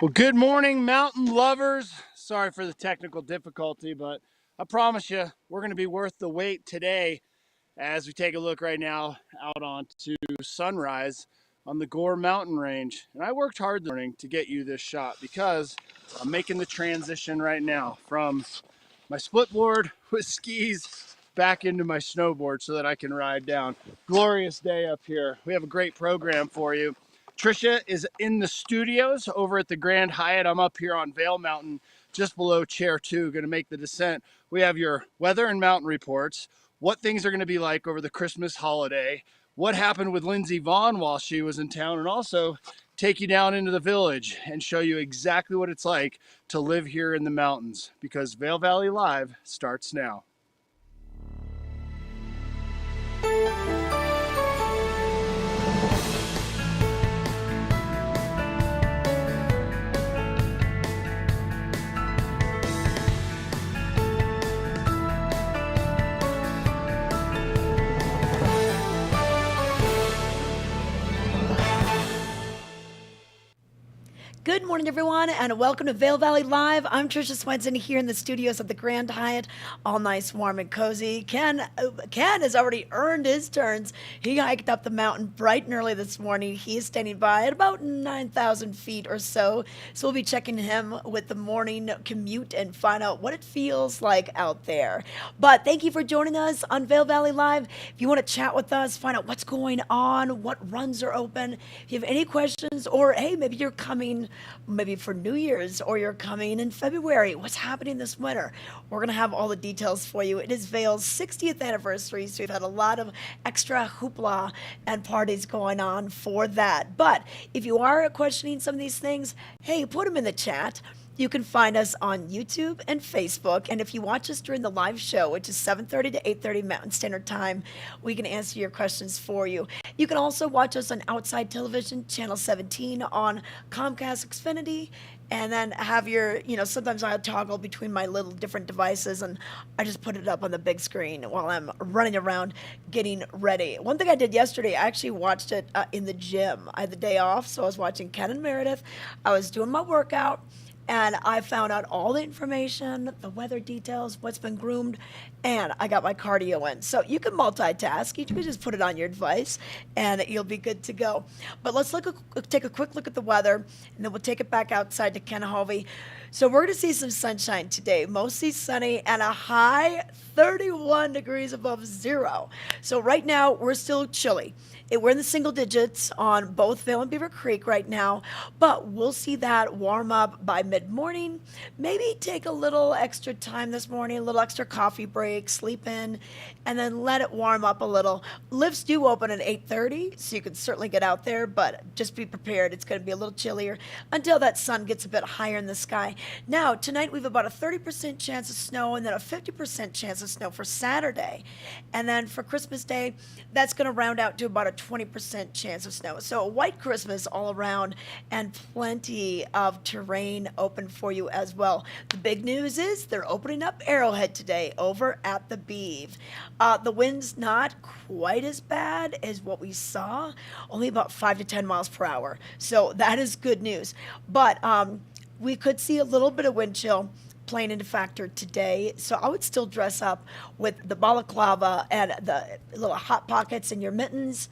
Well, good morning, mountain lovers. Sorry for the technical difficulty, but I promise you, we're going to be worth the wait today as we take a look right now out onto sunrise on the Gore Mountain Range. And I worked hard this morning to get you this shot because I'm making the transition right now from my split board with skis back into my snowboard so that I can ride down. Glorious day up here. We have a great program for you. Trisha is in the studios over at the Grand Hyatt. I'm up here on Vail Mountain, just below Chair 2, going to make the descent. We have your weather and mountain reports, what things are going to be like over the Christmas holiday, what happened with Lindsey Vaughn while she was in town, and also take you down into the village and show you exactly what it's like to live here in the mountains, because Vail Valley Live starts now. Good morning, everyone, and welcome to Vail Valley Live. I'm Trisha Swenson here in the studios at the Grand Hyatt, all nice, warm, and cozy. Ken has already earned his turns. He hiked up the mountain bright and early this morning. He is standing by at about 9,000 feet or so. So we'll be checking him with the morning commute and find out what it feels like out there. But thank you for joining us on Vail Valley Live. If you want to chat with us, find out what's going on, what runs are open, if you have any questions, or hey, maybe you're coming maybe for New Year's, or you're coming in February. What's happening this winter? We're going to have all the details for you. It is Vail's 60th anniversary, so we've had a lot of extra hoopla and parties going on for that. But if you are questioning some of these things, hey, put them in the chat. You can find us on YouTube and Facebook. And if you watch us during the live show, which is 7:30 to 8:30 Mountain Standard Time, we can answer your questions for you. You can also watch us on Outside Television, Channel 17 on Comcast Xfinity. And then have your, sometimes I'll toggle between my little different devices and I just put it up on the big screen while I'm running around getting ready. One thing I did yesterday, I actually watched it in the gym. I had the day off, so I was watching Ken and Meredith. I was doing my workout. And I found out all the information, the weather details, what's been groomed, and I got my cardio in. So you can multitask. You can just put it on your device, and you'll be good to go. But let's take a quick look at the weather, and then we'll take it back outside to Kenahovie. So we're going to see some sunshine today, mostly sunny, and a high 31 degrees above zero. So right now, we're still chilly. We're in the single digits on both Vail and Beaver Creek right now, but we'll see that warm up by mid-morning. Maybe take a little extra time this morning, a little extra coffee break, sleep in, and then let it warm up a little. Lifts do open at 8:30, so you can certainly get out there, but just be prepared. It's going to be a little chillier until that sun gets a bit higher in the sky. Now, tonight we have about a 30% chance of snow and then a 50% chance of snow for Saturday. And then for Christmas Day, that's going to round out to about a 20% chance of snow. So a white Christmas all around and plenty of terrain open for you as well. The big news is they're opening up Arrowhead today over at the Beeve. The wind's not quite as bad as what we saw, only about 5 to 10 miles per hour. So that is good news. But we could see a little bit of wind chill playing into factor today. So I would still dress up with the balaclava and the little hot pockets in your mittens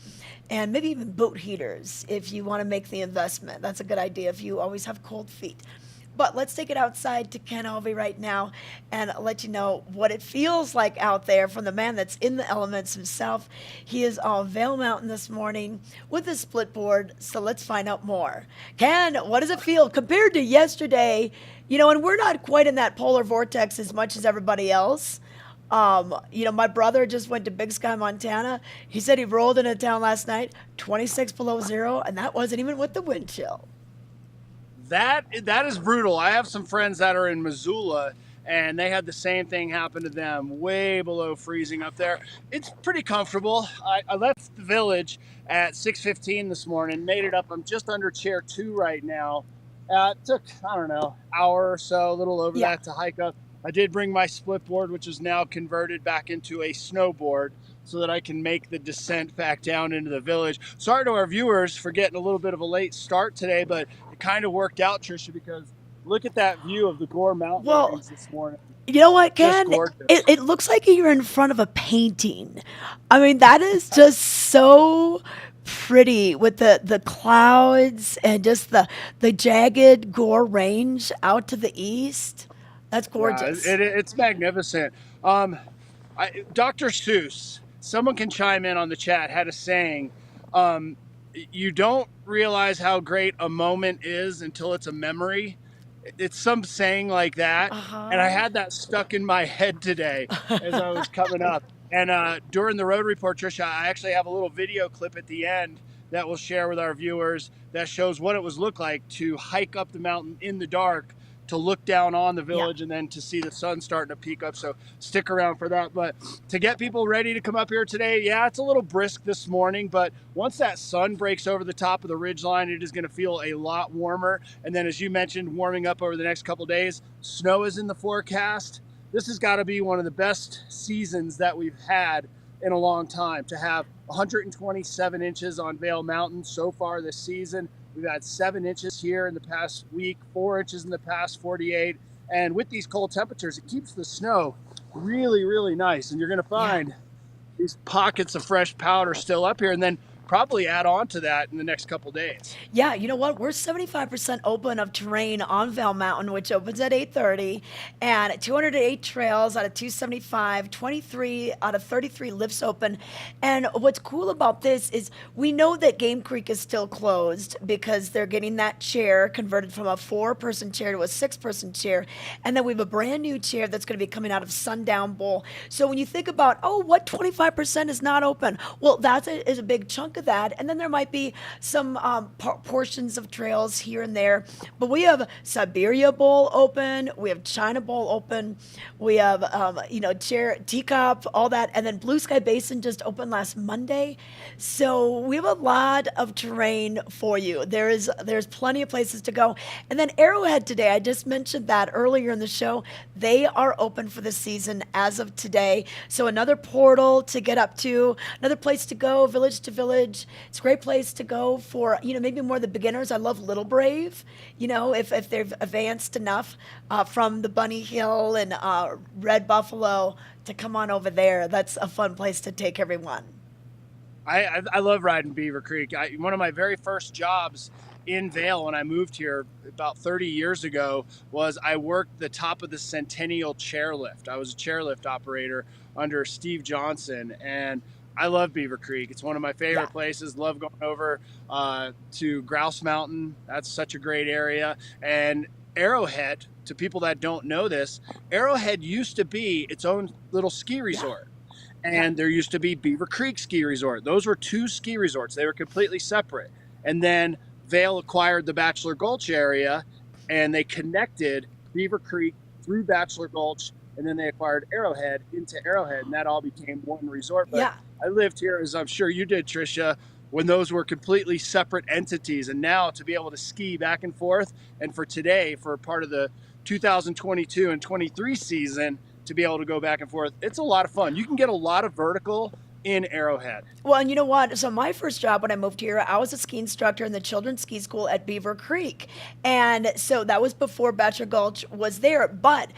and maybe even boot heaters if you want to make the investment. That's a good idea if you always have cold feet. But let's take it outside to Kenahovie right now and let you know what it feels like out there from the man that's in the elements himself. He is on Vail Mountain this morning with a split board, so let's find out more. Ken, what does it feel compared to yesterday? And we're not quite in that polar vortex as much as everybody else. My brother just went to Big Sky, Montana. He said he rolled into town last night, 26 below zero, and that wasn't even with the wind chill. That is brutal. I have some friends that are in Missoula, and they had the same thing happen to them, way below freezing up there. It's pretty comfortable. I left the village at 6:15 this morning, made it up. I'm just under Chair 2 right now. It took, I don't know, hour or so, a little over that to hike up. I did bring my split board, which is now converted back into a snowboard. so that I can make the descent back down into the village. Sorry to our viewers for getting a little bit of a late start today, but it kind of worked out, Trisha, because look at that view of the Gore mountain Well, range this morning. you know what, Just Ken? gorgeous. It looks like you're in front of a painting. I mean, that is just so pretty with the clouds and just the jagged Gore Range out to the east. That's Yeah, gorgeous. it's magnificent. Um, Dr. Seuss, someone can chime in on the chat, had a saying, um, you don't realize how great a moment is until it's a memory. It's some saying like that. And I Uh-huh. had that stuck in my head today as I was coming up. And during the road report, Trisha, I actually have a little video clip at the end that we'll share with our viewers that shows what it was look like to hike up the mountain in the dark, to look down on the Yeah. village, and then to see the sun starting to peak up. So stick around for that. But to get people ready to come up here today, yeah, it's a little brisk this morning, but once that sun breaks over the top of the ridge line, it is going to feel a lot warmer. And then, as you mentioned, warming up over the next couple of days. Snow is in the forecast. This has got to be one of the best seasons that we've had in a long time, to have 127 inches on Vail Mountain so far this season. We've had 7 inches here in the past week, 4 inches in the past 48. And with these cold temperatures, it keeps the snow really, really nice. And you're going to Yeah. find these pockets of fresh powder still up here, and then probably add on to that in the next couple days. Yeah, you know what? We're 75% open of terrain on Vail Mountain, which opens at 8:30, and 208 trails out of 275, 23 out of 33 lifts open. And what's cool about this is we know that Game Creek is still closed because they're getting that chair converted from a 4-person chair to a 6-person chair. And then we have a brand new chair that's going to be coming out of Sundown Bowl. So when you think about, oh, what 25% is not open? Well, is a big chunk of that. And then there might be some portions of trails here and there. But we have Siberia Bowl open, we have China Bowl open, we have Teacup, all that, and then Blue Sky Basin just opened last Monday. So we have a lot of terrain for you. There's plenty of places to go. And then Arrowhead today, I just mentioned that earlier in the show. They are open for the season as of today. So another portal to get up to, another place to go, village to village. It's a great place to go for, maybe more the beginners. I love Little Brave, if they've advanced enough from the Bunny Hill and Red Buffalo to come on over there. That's a fun place to take everyone. I love riding Beaver Creek. One of my very first jobs in Vail when I moved here about 30 years ago was I worked the top of the Centennial chairlift. I was a chairlift operator under Steve Johnson, and I love Beaver Creek. It's one of my Yeah. favorite places. Love going over to Grouse Mountain. That's such a great area. And Arrowhead, to people that don't know this, Arrowhead used to be its own little ski Yeah. resort. Yeah. And there used to be Beaver Creek Ski Resort. Those were two ski resorts. They were completely separate. And then Vail acquired the Bachelor Gulch area, and they connected Beaver Creek through Bachelor Gulch, and then they acquired Arrowhead into Arrowhead, and that all became one resort. But Yeah. I lived here, as I'm sure you did, Trisha, when those were completely separate entities. And now to be able to ski back and forth, and for today, for part of the 2022 and 23 season, to be able to go back and forth, it's a lot of fun. You can get a lot of vertical in Arrowhead. Well, and you know what? So my first job when I moved here, I was a ski instructor in the children's ski school at Beaver Creek. And so that was before Bachelor Gulch was there. But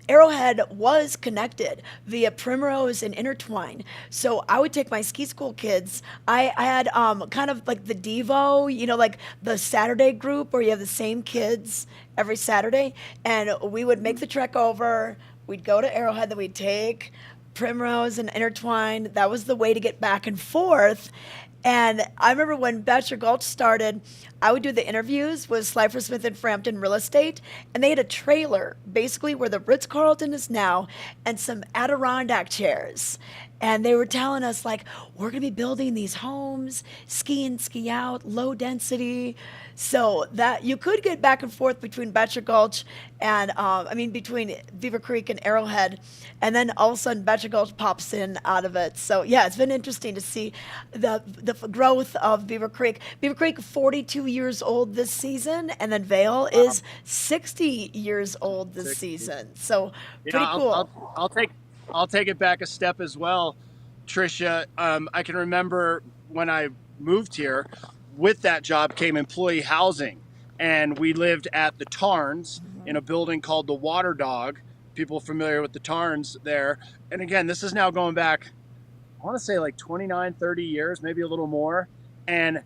Arrowhead was connected via Primrose and Intertwine. So I would take my ski school kids. I had kind of like the Devo, like the Saturday group where you have the same kids every Saturday. And we would make the trek over. We'd go to Arrowhead, then we'd take Primrose and Intertwine. That was the way to get back and forth. And I remember when Bachelor Gulch started, I would do the interviews with Slifer Smith and Frampton Real Estate, and they had a trailer, basically where the Ritz Carlton is now, and some Adirondack chairs. And they were telling us, like, we're going to be building these homes, ski in, ski out, low density. So that you could get back and forth between Bachelor Gulch and, between Beaver Creek and Arrowhead. And then all of a sudden, Bachelor Gulch pops in out of it. So, yeah, it's been interesting to see the growth of Beaver Creek. Beaver Creek, 42 years old this season, and then Vail is 60 years old this 60. season. So, Yeah, pretty cool. I'll take it back a step as well. Tricia, I can remember when I moved here, with that job came employee housing. And we lived at the Tarns in a building called the Water Dog. People familiar with the Tarns there. And again, this is now going back, I want to say like 29, 30 years, maybe a little more. And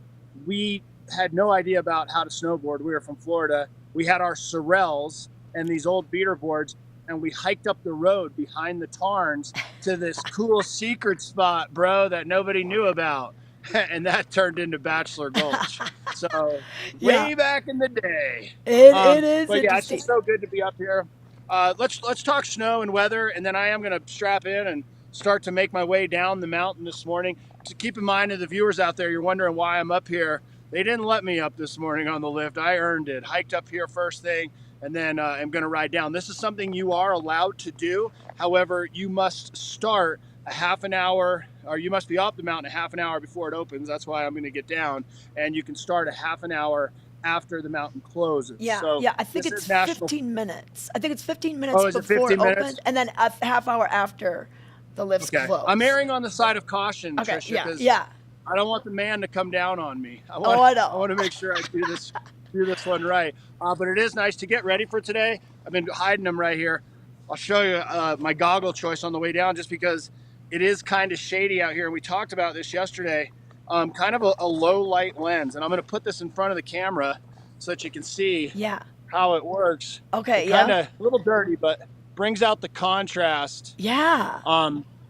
we had no idea about how to snowboard. We were from Florida. We had our Sorels and these old beater boards, and we hiked up the road behind the Tarns to this cool secret spot, bro, that nobody knew about. And that turned into Bachelor Gulch. So Yeah, way back in the day. it is But yeah, it's interesting. just so good to be up here. Let's talk snow and weather, and then I am going to strap in and start to make my way down the mountain this morning. To keep in mind, to the viewers out there, you're wondering why I'm up here. They didn't let me up this morning on the lift. I earned it. Hiked up here first thing, and then I'm going to ride down. This is something you are allowed to do. However, you must start a half an hour, or you must be off the mountain a half an hour before it opens. That's why I'm going to get down, and you can start a half an hour after the mountain closes. Yeah, So yeah. I think this it's is national. 15 minutes. I think it's 15 minutes Oh, is it before it 15 minutes? opens, and then a half hour after the lifts Okay. close. I'm erring on the side of caution, Okay, Tricia, yeah, because yeah. I don't want the man to come down on me. I Oh, I know. want to make sure I do this one right. But it is nice to get ready for today. I've been hiding them right here. I'll show you my goggle choice on the way down, just because it is kind of shady out here. And we talked about this yesterday. Kind of a low light lens, and I'm going to put this in front of the camera so that you can see Yeah. how it works. Okay, Kind yeah. of a little dirty, but brings out the contrast. Yeah.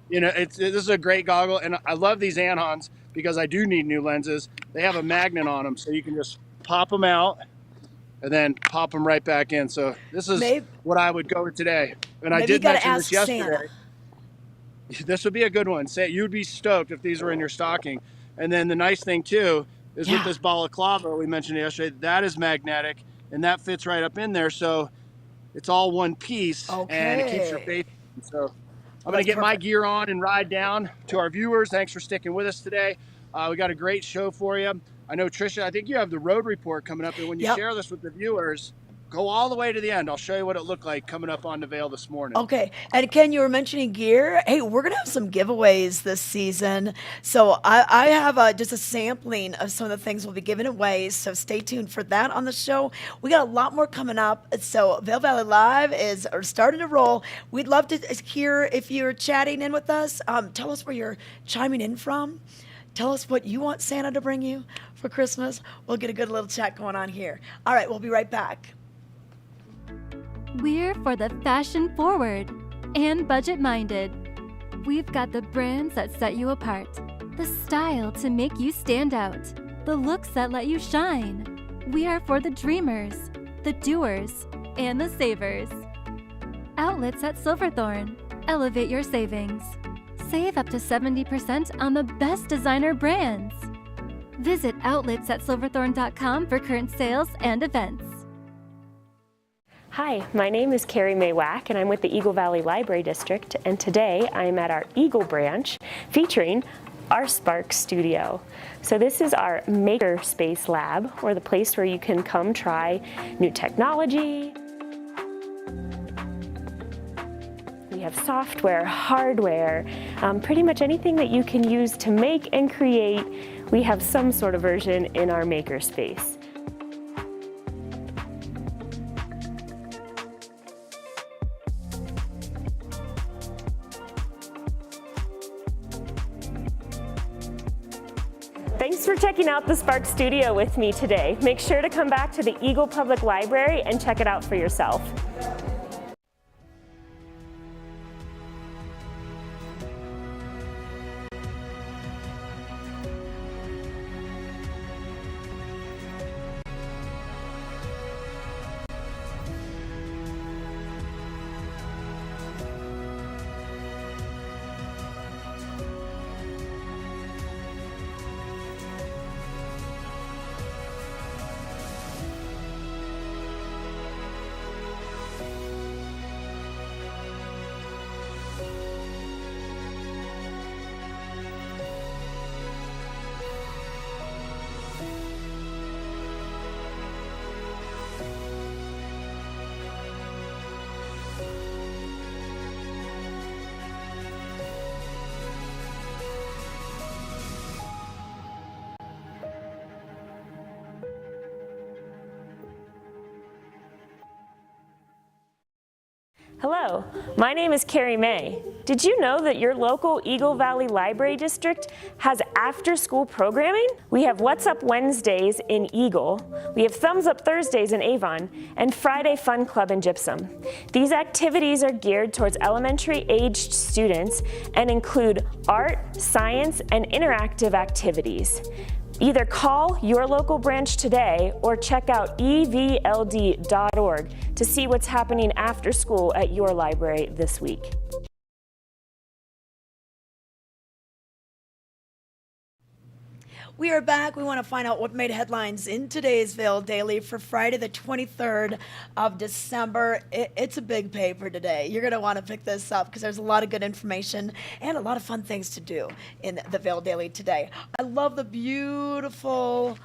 This is a great goggle, and I love these Anhons because I do need new lenses. They have a magnet on them, so you can just pop them out and then pop them right back in. So this is what I would go with today. And I Maybe you did gotta mention this ask yesterday. Santa. This would be a good one. Say you'd be stoked if these were in your stocking. And then the nice thing too is with this balaclava we mentioned yesterday, that is magnetic, and that fits right up in there. So it's all one piece, and it keeps your face. So I'm going to get my gear on and ride down. To our viewers, thanks for sticking with us today. We got a great show for you. I know, Tricia, I think you have the road report coming up, and when you share this with the viewers, go all the way to the end. I'll show you what it looked like coming up on the Vail this morning. Okay. And Ken, you were mentioning gear. Hey, we're going to have some giveaways this season. So I have just a sampling of some of the things we'll be giving away. So stay tuned for that on the show. We got a lot more coming up. So Vail Valley Live is starting to roll. We'd love to hear if you're chatting in with us. Tell us where you're chiming in from. Tell us what you want Santa to bring you for Christmas. We'll get a good little chat going on here. All right, we'll be right back. We're for the fashion forward and budget minded. We've got the brands that set you apart, the style to make you stand out, the looks that let you shine. We are for the dreamers, the doers, and the savers. Outlets at Silverthorne. Elevate your savings. Save up to 70% on the best designer brands. Visit outlets@silverthorne.com for current sales and events. Hi, my name is Carrie Mae Wack, and I'm with the Eagle Valley Library District, and today I'm at our Eagle branch featuring our Spark Studio. So this is our maker space lab, or the place where you can come try new technology. We have software, hardware, pretty much anything that you can use to make and create. We have some sort of version in our maker space. Thanks for checking out the Spark Studio with me today. Make sure to come back to the Eagle Public Library and check it out for yourself. Hello, my name is Carrie May. Did you know that your local Eagle Valley Library District has after-school programming? We have What's Up Wednesdays in Eagle, we have Thumbs Up Thursdays in Avon, and Friday Fun Club in Gypsum. These activities are geared towards elementary-aged students and include art, science, and interactive activities. Either call your local branch today or check out evld.org to see what's happening after school at your library this week. We are back. We want to find out what made headlines in today's Vail Daily for Friday, the 23rd of December. It's a big paper today. You're going to want to pick this up because there's a lot of good information and a lot of fun things to do in the Vail Daily today. I love the beautiful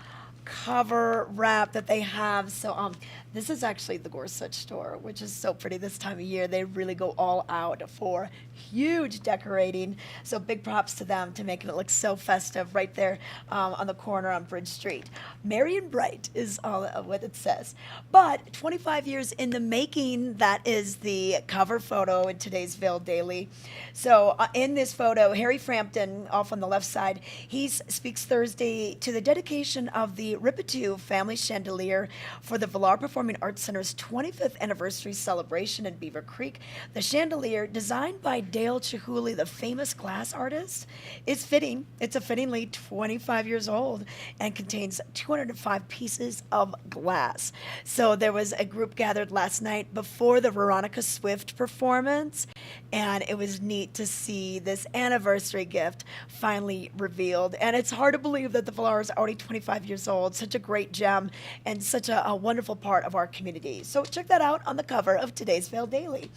cover wrap that they have. So this is actually the Gorsuch store, which is so pretty this time of year. They really go all out for huge decorating. So big props to them to making it look so festive right there on the corner on Bridge Street. Merry and bright is all what it says. But 25 years in the making, that is the cover photo in today's Vail Daily. So in this photo, Harry Frampton, off on the left side, he speaks Thursday to the dedication of the Ripitou family chandelier for the Villar Performing Arts Center's 25th anniversary celebration in Beaver Creek. The chandelier, designed by Dale Chihuly, the famous glass artist, is fitting. It's a fittingly 25 years old and contains 205 pieces of glass. So there was a group gathered last night before the Veronica Swift performance, and it was neat to see this anniversary gift finally revealed. And it's hard to believe that the Villar is already 25 years old. Such a great gem and such a wonderful part of our community. So check that out on the cover of today's Vail Daily.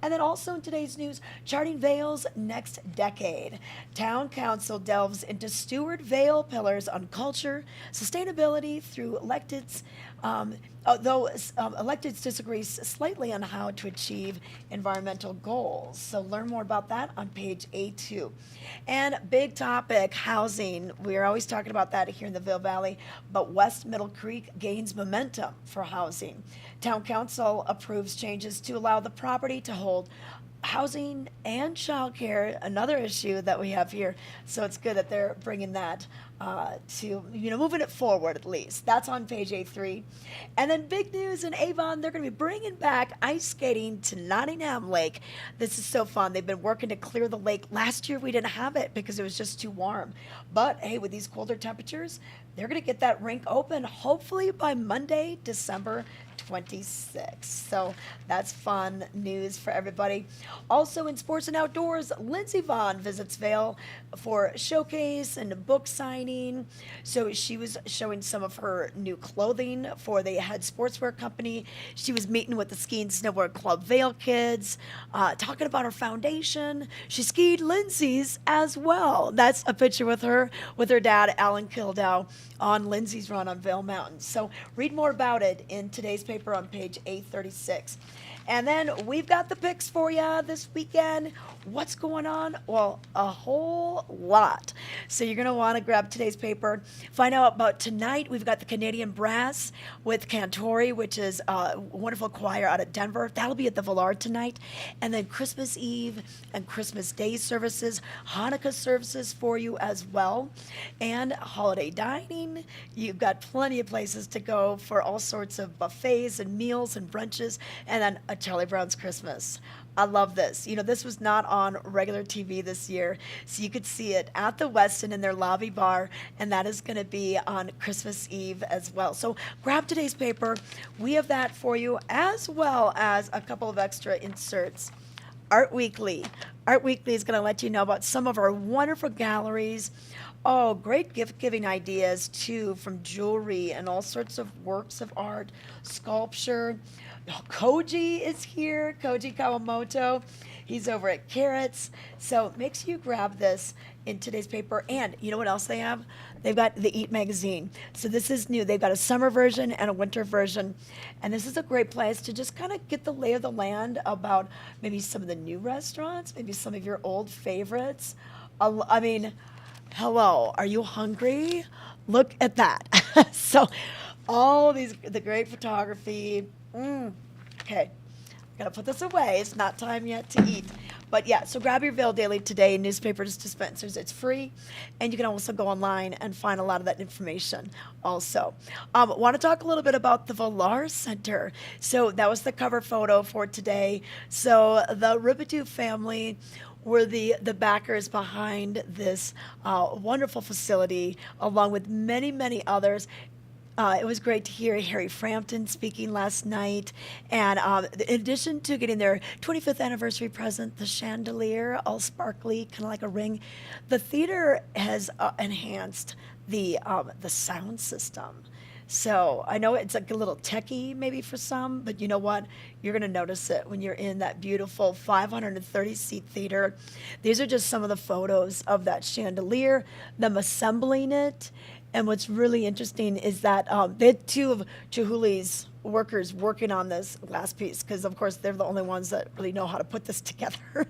And then also in today's news, charting Vail's next decade. Town Council delves into Stewart Vail pillars on culture, sustainability through electeds, although electeds disagree slightly on how to achieve environmental goals. So learn more about that on page A2. And big topic, housing. We're always talking about that here in the Vail Valley, but West Middle Creek gains momentum for housing. Town Council approves changes to allow the property to hold housing and childcare, another issue that we have here. So it's good that they're bringing that to, moving it forward at least. That's on page A3. And then big news in Avon, they're going to be bringing back ice skating to Nottingham Lake. This is so fun. They've been working to clear the lake. Last year we didn't have it because it was just too warm. But hey, with these colder temperatures, they're going to get that rink open hopefully by Monday, December 26th. So that's fun news for everybody. Also in sports and outdoors, Lindsey Vaughn visits Vail for showcase and book signing. So she was showing some of her new clothing for the head sportswear company. She was meeting with the Ski and Snowboard Club Vail kids, talking about her foundation. She skied Lindsey's as well. That's a picture with her dad, Alan Kildow, on Lindsey's run on Vail Mountain. So read more about it in today's paper on page 836. And then we've got the picks for you this weekend. What's going on? Well, a whole lot. So you're going to want to grab today's paper. Find out about tonight. We've got the Canadian Brass with Cantori, which is a wonderful choir out of Denver. That'll be at the Villard tonight. And then Christmas Eve and Christmas Day services, Hanukkah services for you as well. And holiday dining. You've got plenty of places to go for all sorts of buffets and meals and brunches. And then a Charlie Brown's Christmas. I love this. This was not on regular TV this year, so you could see it at the Westin in their lobby bar, and that is going to be on Christmas Eve as well. So grab today's paper. We have that for you, as well as a couple of extra inserts. Art Weekly. Art Weekly is going to let you know about some of our wonderful galleries. Oh, great gift-giving ideas, too, from jewelry and all sorts of works of art, sculpture. Koji is here, Koji Kawamoto. He's over at Carrots. So make sure you grab this in today's paper. And you know what else they have? They've got the Eat magazine. So this is new. They've got a summer version and a winter version. And this is a great place to just kind of get the lay of the land about maybe some of the new restaurants, maybe some of your old favorites. I mean, hello, are you hungry? Look at that. So all these, the great photography. Okay, Gotta put this away. It's not time yet to eat. But yeah, so grab your Vail Daily today, newspapers, dispensers. It's free. And you can also go online and find a lot of that information also. Want to talk a little bit about the Valar Center. So that was the cover photo for today. So the Ribitu family were the backers behind this wonderful facility, along with many, many others. It was great to hear Harry Frampton speaking last night. And in addition to getting their 25th anniversary present, the chandelier, all sparkly, kind of like a ring, the theater has enhanced the sound system. So I know it's like a little techie maybe for some, but you know what? You're going to notice it when you're in that beautiful 530-seat theater. These are just some of the photos of that chandelier, them assembling it. And what's really interesting is that they had two of Chihuli's workers working on this last piece because, of course, they're the only ones that really know how to put this together.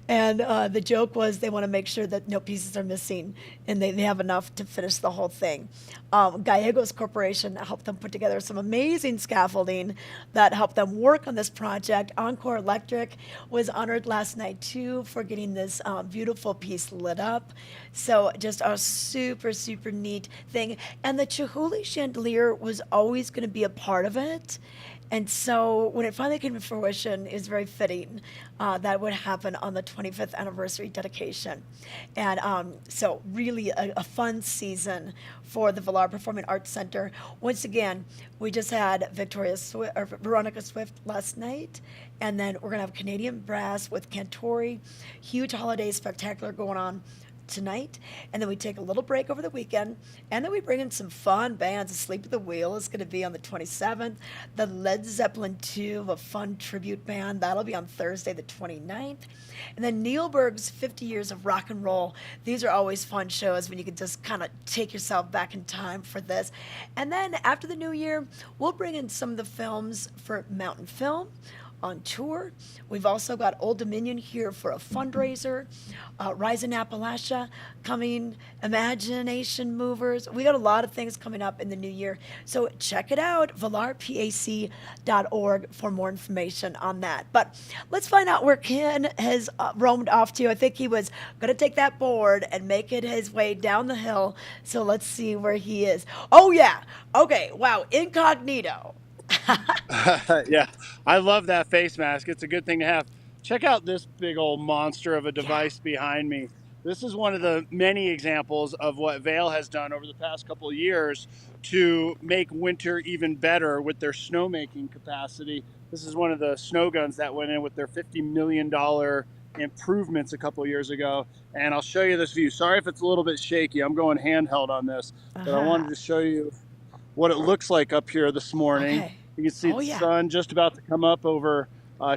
And the joke was they want to make sure that no pieces are missing and they have enough to finish the whole thing. Gallegos Corporation helped them put together some amazing scaffolding that helped them work on this project. Encore Electric was honored last night, too, for getting this beautiful piece lit up. So just a super, super neat thing. And the Chihuly chandelier was always going to be a part of it. And so when it finally came to fruition, it was very fitting that would happen on the 25th anniversary dedication. And so really a fun season for the Valar Performing Arts Center. Once again, we just had Veronica Swift last night, and then we're going to have Canadian Brass with Cantori. Huge holiday spectacular going on tonight, and then we take a little break over the weekend, and then we bring in some fun bands. Sleep at the Wheel is going to be on the 27th. The Led Zeppelin 2, a fun tribute band, that'll be on Thursday the 29th. And then Neilberg's 50 Years of Rock and Roll. These are always fun shows when you can just kind of take yourself back in time for this. And then after the new year, we'll bring in some of the films for Mountain Film on tour. We've also got Old Dominion here for a fundraiser, Rise in Appalachia coming, Imagination Movers. We got a lot of things coming up in the new year. So check it out, valarpac.org for more information on that. But let's find out where Ken has roamed off to. I think he was going to take that board and make it his way down the hill. So let's see where he is. Oh, yeah. Okay. Wow. Incognito. Yeah, I love that face mask. It's a good thing to have. Check out this big old monster of a device behind me. This is one of the many examples of what Vail has done over the past couple of years to make winter even better with their snowmaking capacity. This is one of the snow guns that went in with their $50 million improvements a couple of years ago. And I'll show you this view. Sorry if it's a little bit shaky. I'm going handheld on this, but I wanted to show you what it looks like up here this morning. Okay. You can see the sun just about to come up over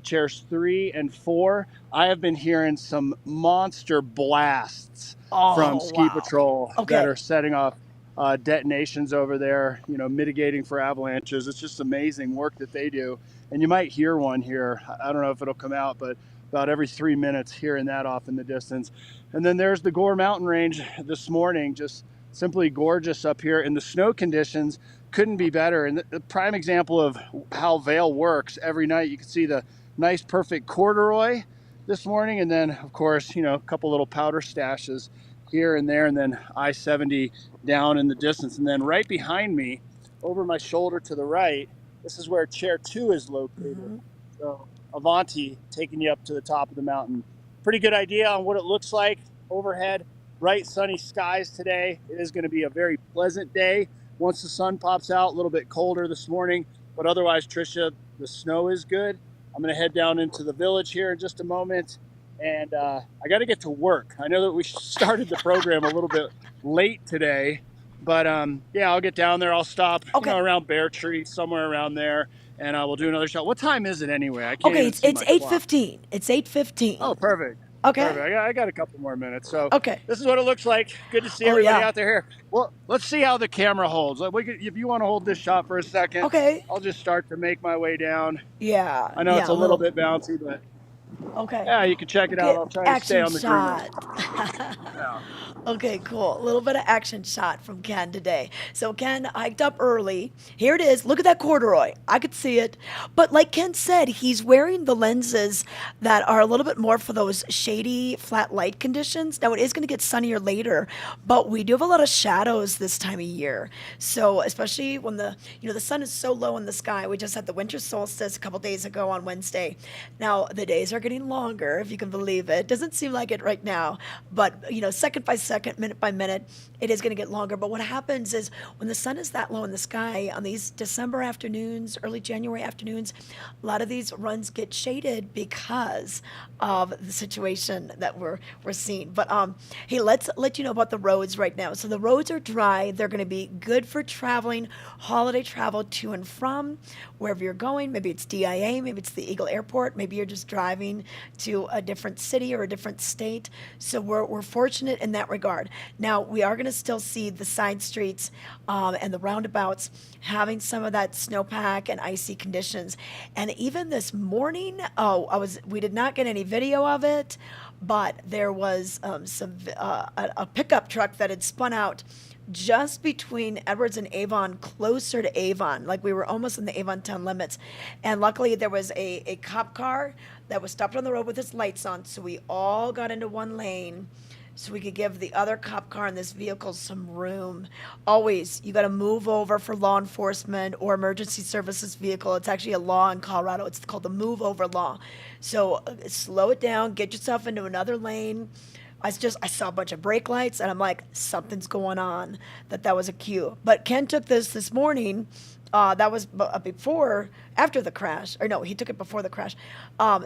chairs 3 and 4. I have been hearing some monster blasts from Ski Patrol that are setting off detonations over there, you know, mitigating for avalanches. It's just amazing work that they do. And you might hear one here. I don't know if it'll come out, but about every 3 minutes hearing that off in the distance. And then there's the Gore Mountain Range this morning, just simply gorgeous up here. And the snow conditions couldn't be better. And the prime example of how Vail works, every night you can see the nice perfect corduroy this morning, and then of course, you know, a couple little powder stashes here and there, and then I-70 down in the distance. And then right behind me, over my shoulder to the right, this is where chair 2 is located. So Avanti taking you up to the top of the mountain. Pretty good idea on what it looks like overhead. Bright sunny skies today. It is going to be a very pleasant day once the sun pops out. A little bit colder this morning, but otherwise, Tricia, the snow is good. I'm going to head down into the village here in just a moment, and I got to get to work. I know that we started the program a little bit late today, but yeah, I'll get down there. I'll stop you know, around Bear Tree, somewhere around there, and we'll do another shot. What time is it anyway? I can't even see it's my 8:15. It's 8:15. Oh, perfect. Okay. Perfect. I got a couple more minutes. So this is what it looks like. Good to see everybody out there here. Well, let's see how the camera holds. If you want to hold this shot for a second, I'll just start to make my way down. Yeah. I know it's a little bit bouncy, but yeah, you can check it out. I'll try to stay on the green. Okay, cool. A little bit of action shot from Ken today. So Ken hiked up early. Here it is. Look at that corduroy. I could see it. But like Ken said, he's wearing the lenses that are a little bit more for those shady, flat light conditions. Now it is going to get sunnier later, but we do have a lot of shadows this time of year. So especially when the sun is so low in the sky. We just had the winter solstice a couple days ago on Wednesday. Now the days are getting longer, if you can believe it. Doesn't seem like it right now, but second by second, minute by minute, it is going to get longer. But what happens is when the sun is that low in the sky on these December afternoons, early January afternoons, a lot of these runs get shaded because of the situation that we're seeing. But hey, let's let you know about the roads right now. So the roads are dry. They're going to be good for traveling, holiday travel to and from wherever you're going. Maybe it's DIA, maybe it's the Eagle Airport, maybe you're just driving to a different city or a different state. So we're fortunate in that regard. Now, we are going to still see the side streets and the roundabouts having some of that snowpack and icy conditions. And even this morning, we did not get any video of it, but there was a pickup truck that had spun out just between Edwards and Avon, closer to Avon, like we were almost in the Avon town limits. And luckily there was a cop car that was stopped on the road with its lights on, so we all got into one lane so we could give the other cop car in this vehicle some room. Always, you got to move over for law enforcement or emergency services vehicle. It's actually a law in Colorado. It's called the move over law. So slow it down, get yourself into another lane. I saw a bunch of brake lights, and I'm like, something's going on. That was a cue. But Ken took this morning. That was after the crash. Or no, he took it before the crash.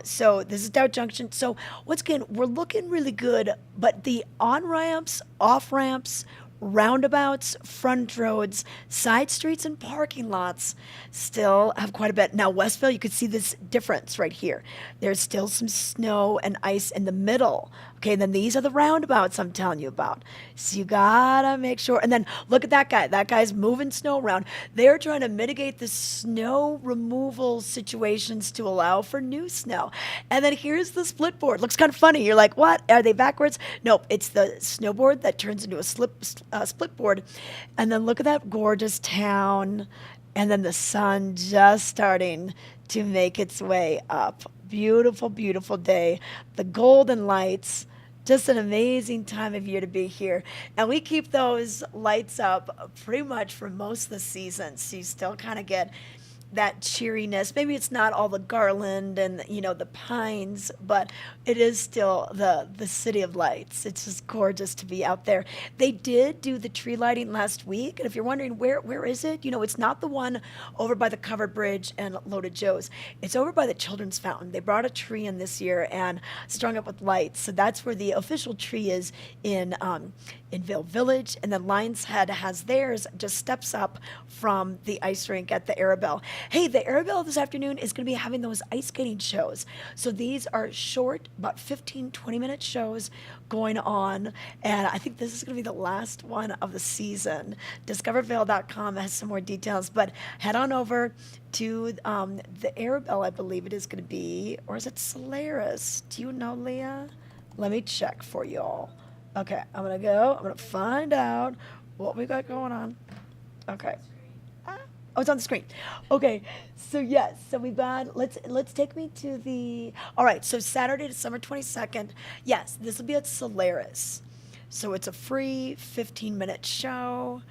So this is Dow Junction. So once again, we're looking really good, but the on-ramps, off-ramps, roundabouts, front roads, side streets, and parking lots still have quite a bit. Now, Westville, you could see this difference right here. There's still some snow and ice in the middle. Okay, then these are the roundabouts I'm telling you about. So you gotta make sure. And then look at that guy. That guy's moving snow around. They're trying to mitigate the snow removal situations to allow for new snow. And then here's the split board. Looks kind of funny. You're like, what? Are they backwards? Nope, it's the snowboard that turns into a split board. And then look at that gorgeous town. And then the sun just starting to make its way up. Beautiful, beautiful day. The golden lights. Just an amazing time of year to be here. And we keep those lights up pretty much for most of the season. So you still kind of get that cheeriness. Maybe it's not all the garland and the pines, but it is still the city of lights. It's just gorgeous to be out there. They did do the tree lighting last week, and if you're wondering where is it, it's not the one over by the covered bridge and Loaded Joe's. It's over by the children's fountain. They brought a tree in this year and strung it with lights. So that's where the official tree is in Vail Village, and then Lions Head has theirs just steps up from the ice rink at the Arabelle. Hey, the Arabelle this afternoon is going to be having those ice skating shows. So these are short, about 15, 20-minute shows going on, and I think this is going to be the last one of the season. DiscoverVail.com has some more details, but head on over to the Arabelle, I believe it is going to be, or is it Solaris? Do you know, Leah? Let me check for you all. Okay, I'm gonna find out what we got going on. Okay. Oh, it's on the screen. Okay, so yes, so we've got, let's take me to all right, so Saturday, December 22nd, yes, this will be at Solaris. So it's a free 15-minute show.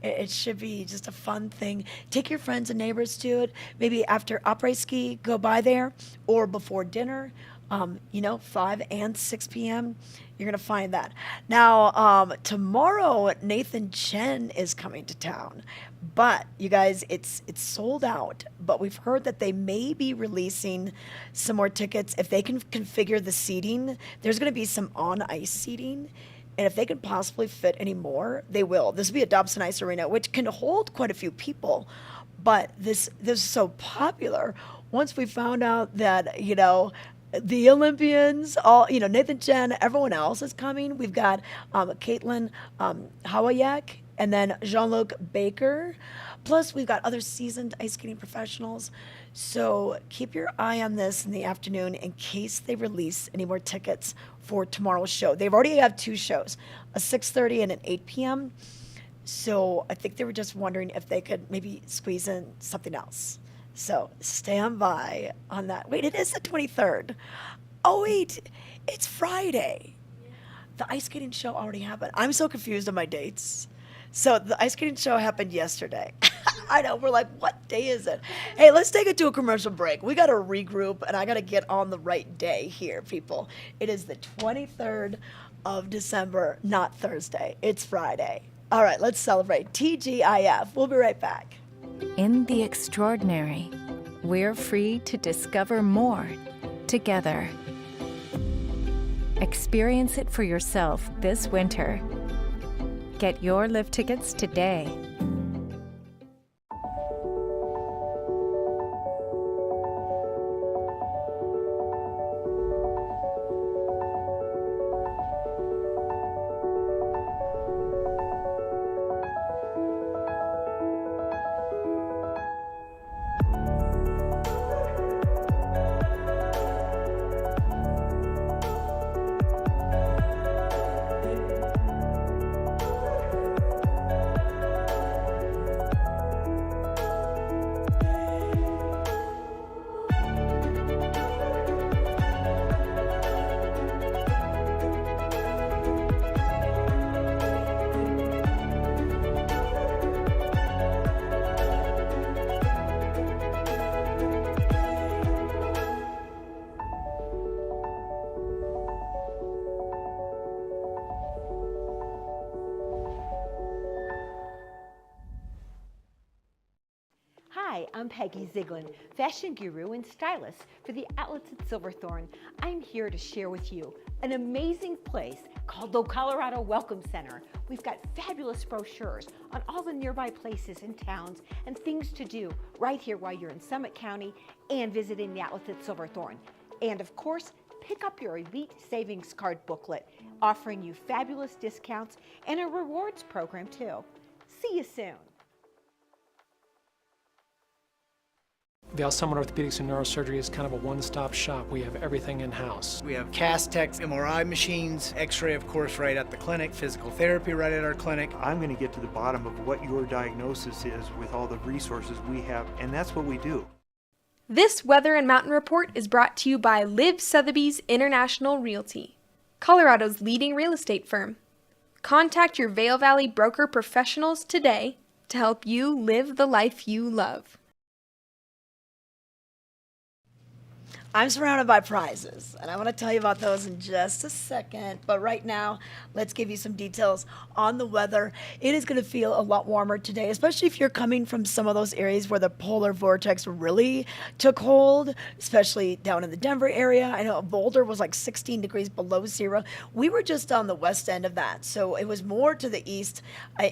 It should be just a fun thing. Take your friends and neighbors to it. Maybe after après-ski, go by there, or before dinner. 5 and 6 p.m. You're going to find that. Now, tomorrow, Nathan Chen is coming to town. But, you guys, it's sold out. But we've heard that they may be releasing some more tickets. If they can configure the seating, there's going to be some on-ice seating. And if they can possibly fit any more, they will. This will be at Dobson Ice Arena, which can hold quite a few people. But this is so popular. Once we found out that, the Olympians, Nathan Chen, everyone else is coming. We've got Caitlin Hawayak and then Jean-Luc Baker. Plus, we've got other seasoned ice skating professionals. So keep your eye on this in the afternoon in case they release any more tickets for tomorrow's show. They've already have 2 shows, a 6:30 and an 8 p.m. So I think they were just wondering if they could maybe squeeze in something else. So stand by on that. Wait, it is the 23rd. Oh, wait, it's Friday. The ice skating show already happened. I'm so confused on my dates. So the ice skating show happened yesterday. I know, we're like, what day is it? Hey, let's take it to a commercial break. We got to regroup, and I got to get on the right day here, people. It is the 23rd of December, not Thursday. It's Friday. All right, let's celebrate. TGIF. We'll be right back. In the extraordinary, we're free to discover more together. Experience it for yourself this winter. Get your lift tickets today. Hi, I'm Peggy Ziegler, fashion guru and stylist for the outlets at Silverthorne. I'm here to share with you an amazing place called the Colorado Welcome Center. We've got fabulous brochures on all the nearby places and towns and things to do right here while you're in Summit County and visiting the outlets at Silverthorne. And of course, pick up your Elite Savings Card booklet, offering you fabulous discounts and a rewards program too. See you soon. Vail Summit Orthopedics and Neurosurgery is kind of a one-stop shop. We have everything in-house. We have cast techs, MRI machines, x-ray of course right at the clinic, physical therapy right at our clinic. I'm going to get to the bottom of what your diagnosis is with all the resources we have, and that's what we do. This Weather and Mountain Report is brought to you by Liv Sotheby's International Realty, Colorado's leading real estate firm. Contact your Vail Valley broker professionals today to help you live the life you love. I'm surrounded by prizes, and I want to tell you about those in just a second. But right now, let's give you some details on the weather. It is going to feel a lot warmer today, especially if you're coming from some of those areas where the polar vortex really took hold, especially down in the Denver area. I know Boulder was like 16 degrees below zero. We were just on the west end of that, so it was more to the east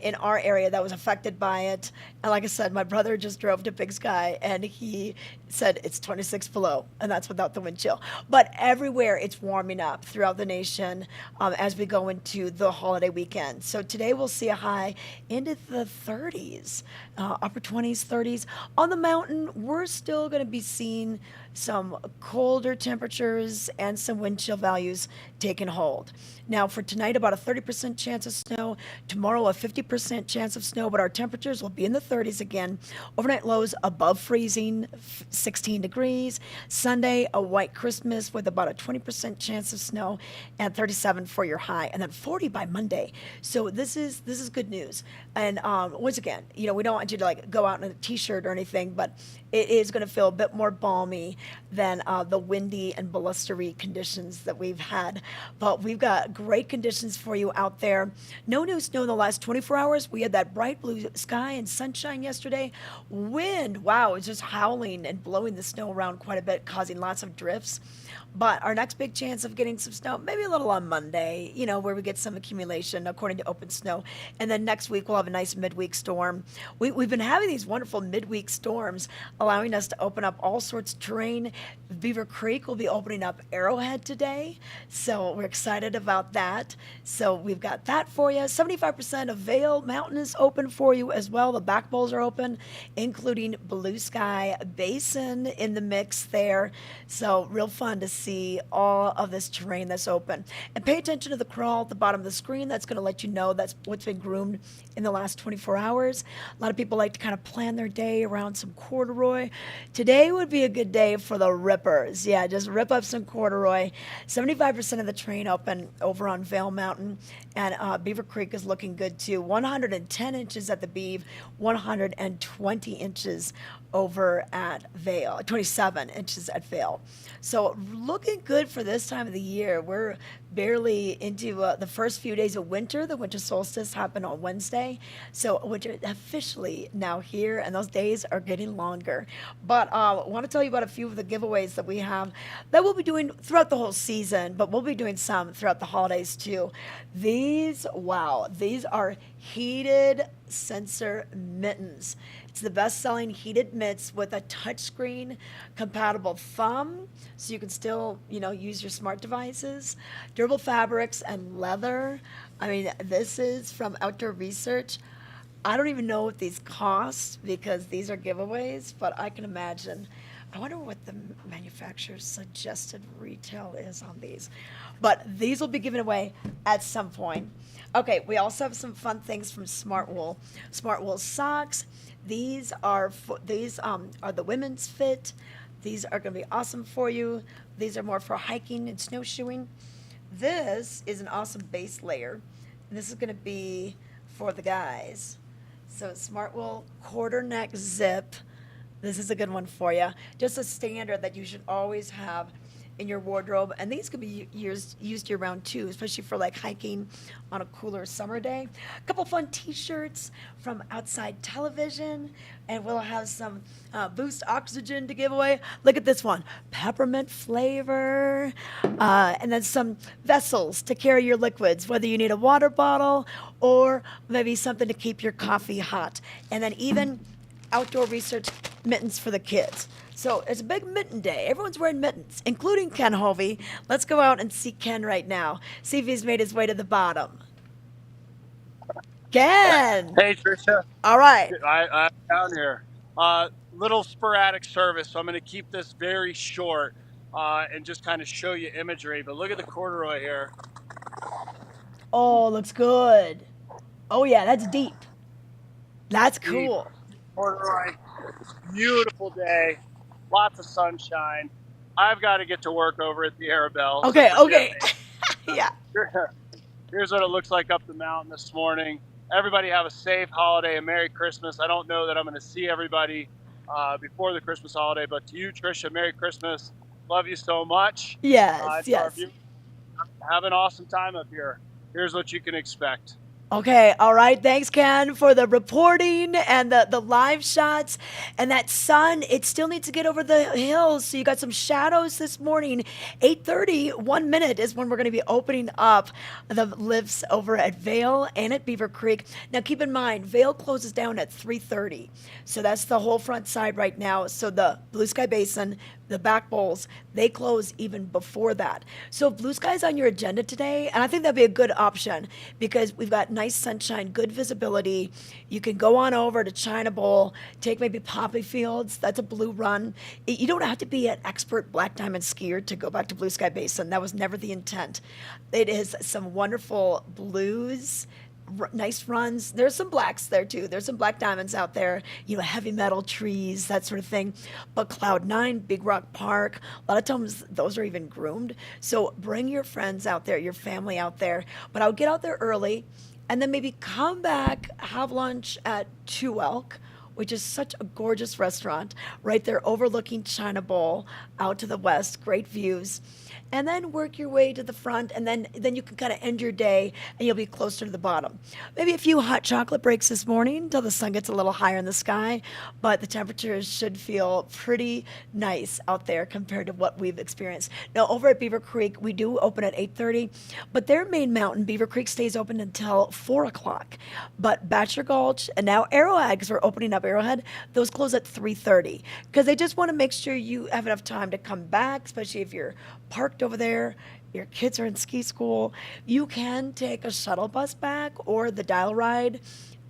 in our area that was affected by it. And like I said, my brother just drove to Big Sky, and he said it's 26 below, and that's without the wind chill. But everywhere it's warming up throughout the nation as we go into the holiday weekend. So today we'll see a high into the 30s, upper 20s, 30s. On the mountain, we're still going to be seeing some colder temperatures and some wind chill values taking hold. Now for tonight, about a 30% chance of snow. Tomorrow, a 50% chance of snow, but our temperatures will be in the 30s again. Overnight lows above freezing, 16 degrees. Sunday, a white Christmas with about a 20% chance of snow and 37 for your high, and then 40 by Monday. So this is good news. And once again, we don't want you to like go out in a t-shirt or anything, but it is going to feel a bit more balmy than the windy and blustery conditions that we've had. But we've got great conditions for you out there. No new snow in the last 24 hours. We had that bright blue sky and sunshine yesterday. Wind, wow, it's just howling and blowing the snow around quite a bit, causing lots of drifts. But our next big chance of getting some snow, maybe a little on Monday, where we get some accumulation according to Open Snow. And then next week we'll have a nice midweek storm. We've been having these wonderful midweek storms. allowing us to open up all sorts of terrain. Beaver Creek will be opening up Arrowhead today, so we're excited about that. So we've got that for you. 75% of Vail Mountain is open for you as well. The back bowls are open, including Blue Sky Basin in the mix there. So real fun to see all of this terrain that's open. And pay attention to the crawl at the bottom of the screen. That's going to let you know that's what's been groomed in the last 24 hours. A lot of people like to kind of plan their day around some corduroy. Today would be a good day for the rippers. Yeah, just rip up some corduroy. 75% of the terrain open over on Vail Mountain, and Beaver Creek is looking good too. 110 inches at the Beeve, 120 inches over at Vail, 27 inches at Vail. So looking good for this time of the year. We're barely into the first few days of winter. The winter solstice happened on Wednesday. So winter officially now here, and those days are getting longer. But I want to tell you about a few of the giveaways that we have that we'll be doing throughout the whole season, but we'll be doing some throughout the holidays too. These are heated sensor mittens. It's the best-selling heated mitts with a touchscreen compatible thumb, so you can still, use your smart devices. Durable fabrics and leather. I mean, this is from Outdoor Research. I don't even know what these cost because these are giveaways, but I can imagine. I wonder what the manufacturer's suggested retail is on these. But these will be given away at some point. Okay, we also have some fun things from Smart Wool. Smart Wool socks. These are the women's fit. These are going to be awesome for you. These are more for hiking and snowshoeing. This is an awesome base layer, and this is going to be for the guys. So Smart Wool quarter neck zip. This is a good one for you. Just a standard that you should always have in your wardrobe, and these could be used year round too, especially for like hiking on a cooler summer day. A couple fun t-shirts from Outside Television, and we'll have some Boost Oxygen to give away. Look at this one, peppermint flavor, and then some vessels to carry your liquids, whether you need a water bottle or maybe something to keep your coffee hot, and then even Outdoor Research mittens for the kids. So it's a big mitten day. Everyone's wearing mittens, including Ken Hovey. Let's go out and see Ken right now. See if he's made his way to the bottom. Ken! Hey, Tricia. All right. I'm down here. Little sporadic service, so I'm going to keep this very short and just kind of show you imagery. But look at the corduroy here. Oh, looks good. Oh, yeah, that's deep. That's cool. Corduroy, beautiful day. Lots of sunshine. I've got to get to work over at the Arabelle. Okay. Yeah. Here's what it looks like up the mountain this morning. Everybody have a safe holiday and Merry Christmas. I don't know that I'm going to see everybody before the Christmas holiday, but to you, Tricia, Merry Christmas. Love you so much. Yes. Have an awesome time up here. Here's what you can expect. Okay, all right. Thanks, Ken, for the reporting and the live shots. And that sun, it still needs to get over the hills. So you got some shadows this morning. 8:30, 1 minute is when we're going to be opening up the lifts over at Vail and at Beaver Creek. Now, keep in mind, Vail closes down at 3:30. So that's the whole front side right now. So the Blue Sky Basin, the back bowls, they close even before that. So if Blue Sky's on your agenda today, and I think that'd be a good option because we've got nice sunshine, good visibility. You can go on over to China Bowl, take maybe Poppy Fields. That's a blue run. You don't have to be an expert black diamond skier to go back to Blue Sky Basin. That was never the intent. It is some wonderful blues, nice runs. There's some blacks there too. There's some black diamonds out there, heavy metal trees, that sort of thing. But Cloud 9, Big Rock Park, a lot of times those are even groomed. So bring your friends out there, your family out there. But I would get out there early and then maybe come back, have lunch at Two Elk, which is such a gorgeous restaurant right there overlooking China Bowl out to the west, great views. And then work your way to the front, and then you can kind of end your day, and you'll be closer to the bottom. Maybe a few hot chocolate breaks this morning until the sun gets a little higher in the sky, but the temperatures should feel pretty nice out there compared to what we've experienced. Now, over at Beaver Creek, we do open at 8:30, but their main mountain, Beaver Creek, stays open until 4 o'clock. But Bachelor Gulch and now Arrowhead, because we're opening up Club Arrowhead, those close at 3:30 because they just want to make sure you have enough time to come back, especially if you're parked over there, your kids are in ski school. You can take a shuttle bus back or the dial ride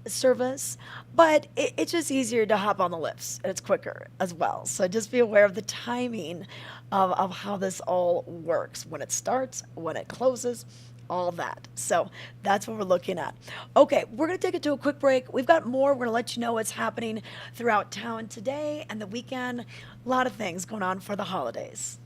service, but it's just easier to hop on the lifts and it's quicker as well. So just be aware of the timing of how this all works, when it starts, when it closes, all that. So that's what we're looking at. Okay, we're going to take it to a quick break. We've got more. We're going to let you know what's happening throughout town today and the weekend. A lot of things going on for the holidays.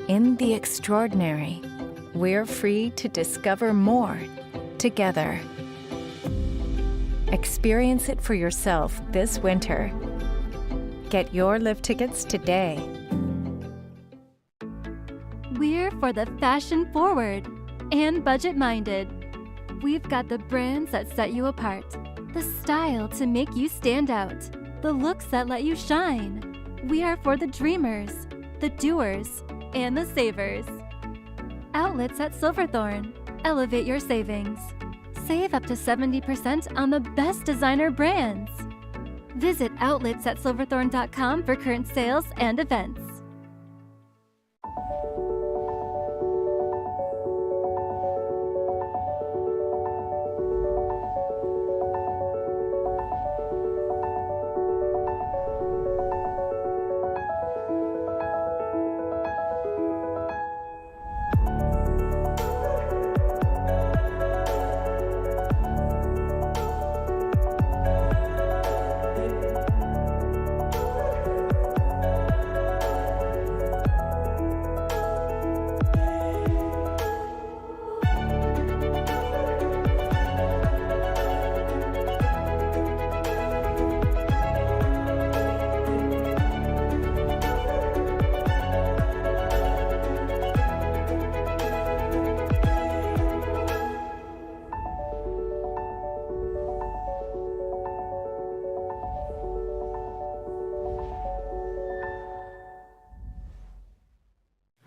In the extraordinary, we're free to discover more together. Experience it for yourself this winter. Get your lift tickets today. We're for the fashion forward and budget minded. We've got the brands that set you apart, the style to make you stand out, the looks that let you shine. We are for the dreamers, the doers, and the savers. Outlets at Silverthorne. Elevate your savings. Save up to 70% on the best designer brands. Visit outletsatssilverthorne.com for current sales and events.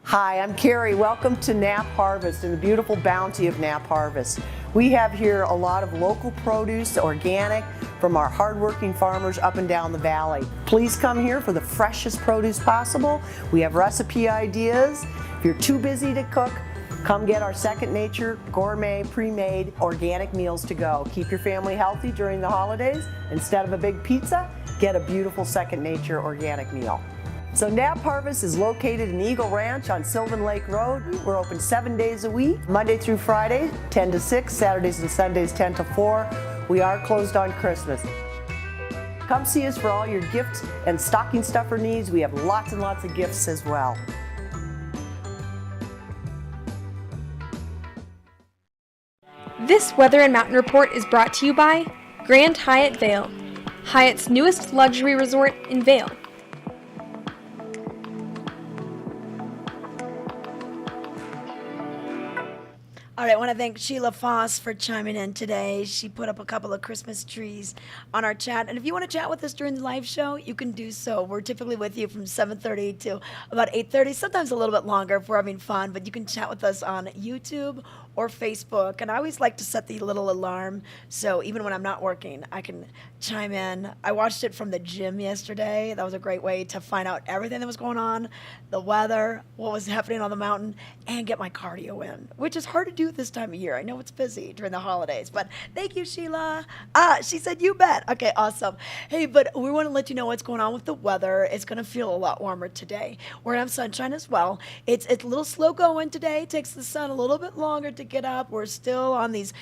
Hi, I'm Carrie. Welcome to Knapp Harvest and the beautiful bounty of Knapp Harvest. We have here a lot of local produce, organic, from our hardworking farmers up and down the valley. Please come here for the freshest produce possible. We have recipe ideas. If you're too busy to cook, come get our Second Nature gourmet pre-made organic meals to go. Keep your family healthy during the holidays. Instead of a big pizza, get a beautiful Second Nature organic meal. So Knapp Harvest is located in Eagle Ranch on Sylvan Lake Road. We're open 7 days a week, Monday through Friday, 10 to 6, Saturdays and Sundays, 10 to 4. We are closed on Christmas. Come see us for all your gifts and stocking stuffer needs. We have lots and lots of gifts as well. This Weather and Mountain Report is brought to you by Grand Hyatt Vail, Hyatt's newest luxury resort in Vail. All right, I want to thank Sheila Foss for chiming in today. She put up a couple of Christmas trees on our chat. And if you want to chat with us during the live show, you can do so. We're typically with you from 7:30 to about 8:30, sometimes a little bit longer if we're having fun. But you can chat with us on YouTube or Facebook. And I always like to set the little alarm so even when I'm not working, I can chime in. I watched it from the gym yesterday. That was a great way to find out everything that was going on, the weather, what was happening on the mountain, and get my cardio in, which is hard to do this time of year. I know it's busy during the holidays, but thank you, Sheila. She said, you bet. Okay, awesome. Hey, but we want to let you know what's going on with the weather. It's going to feel a lot warmer today. We're going to have sunshine as well. It's a little slow going today. It takes the sun a little bit longer to get up. We're still on these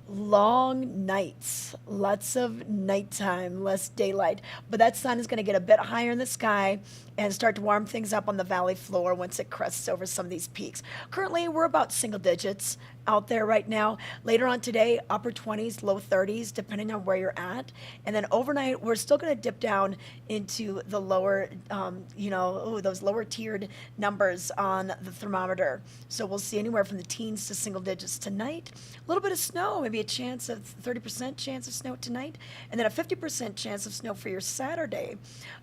long nights, lots of nighttime, less daylight, but that sun is going to get a bit higher in the sky and start to warm things up on the valley floor once it crests over some of these peaks. Currently, we're about single digits out there right now. Later on today, upper 20s, low 30s, depending on where you're at. And then overnight, we're still going to dip down into the lower, those lower tiered numbers on the thermometer. So we'll see anywhere from the teens to single digits tonight. A little bit of snow, maybe a chance of 30% chance of snow tonight, and then a 50% chance of snow for your Saturday.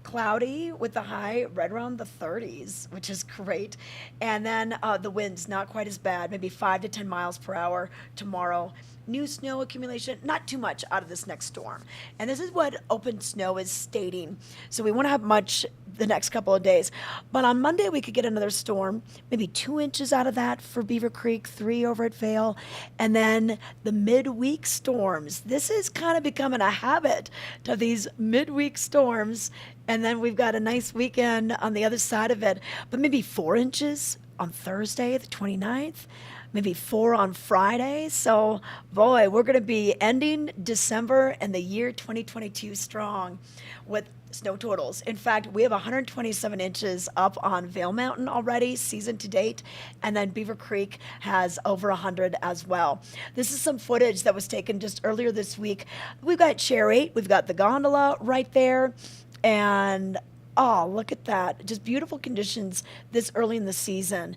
Cloudy with the high right around the 30s, which is great. And then the winds not quite as bad, maybe 5 to 10 miles per hour tomorrow. New snow accumulation, not too much out of this next storm. And this is what Open Snow is stating. So we won't have much the next couple of days. But on Monday, we could get another storm, maybe 2 inches out of that for Beaver Creek, 3 over at Vail. And then the midweek storms. This is kind of becoming a habit of these midweek storms. And then we've got a nice weekend on the other side of it. But maybe 4 inches on Thursday, the 29th. Maybe 4 on Friday. So, boy, we're going to be ending December and the year 2022 strong with snow totals. In fact, we have 127 inches up on Vail Mountain already, season to date, and then Beaver Creek has over 100 as well. This is some footage that was taken just earlier this week. We've got Chair 8, we've got the gondola right there, and oh, look at that. Just beautiful conditions this early in the season.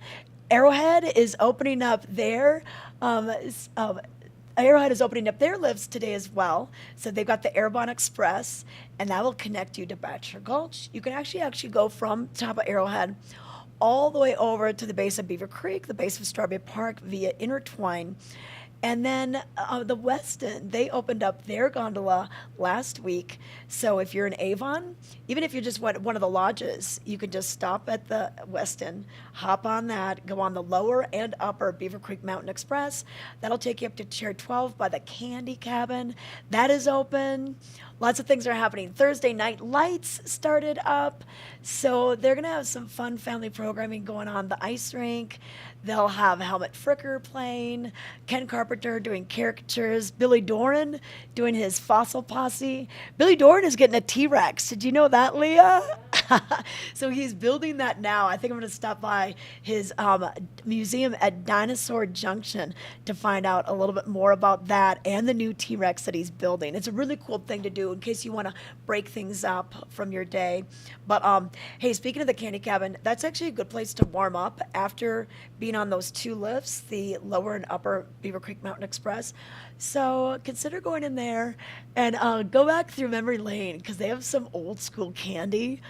Arrowhead is opening up their Arrowhead is opening up their lifts today as well. So they've got the Airborne Express, and that will connect you to Bachelor Gulch. You can actually go from top of Arrowhead all the way over to the base of Beaver Creek, the base of Strawberry Park via Intertwine. And then the Westin, they opened up their gondola last week. So if you're in Avon, even if you're just one of the lodges, you can just stop at the Westin, hop on that, go on the lower and upper Beaver Creek Mountain Express. That'll take you up to Chair 12 by the Candy Cabin. That is open. Lots of things are happening. Thursday night lights started up. So they're going to have some fun family programming going on. The ice rink. They'll have Helmut Fricker playing, Ken Carpenter doing caricatures, Billy Doran doing his fossil posse. Billy Doran is getting a T-Rex. Did you know that, Leah? So he's building that now. I think I'm going to stop by his museum at Dinosaur Junction to find out a little bit more about that and the new T-Rex that he's building. It's a really cool thing to do in case you want to break things up from your day. But hey, speaking of the Candy Cabin, that's actually a good place to warm up after being on those 2 lifts, the lower and upper Beaver Creek Mountain Express. So consider going in there and go back through memory lane because they have some old school candy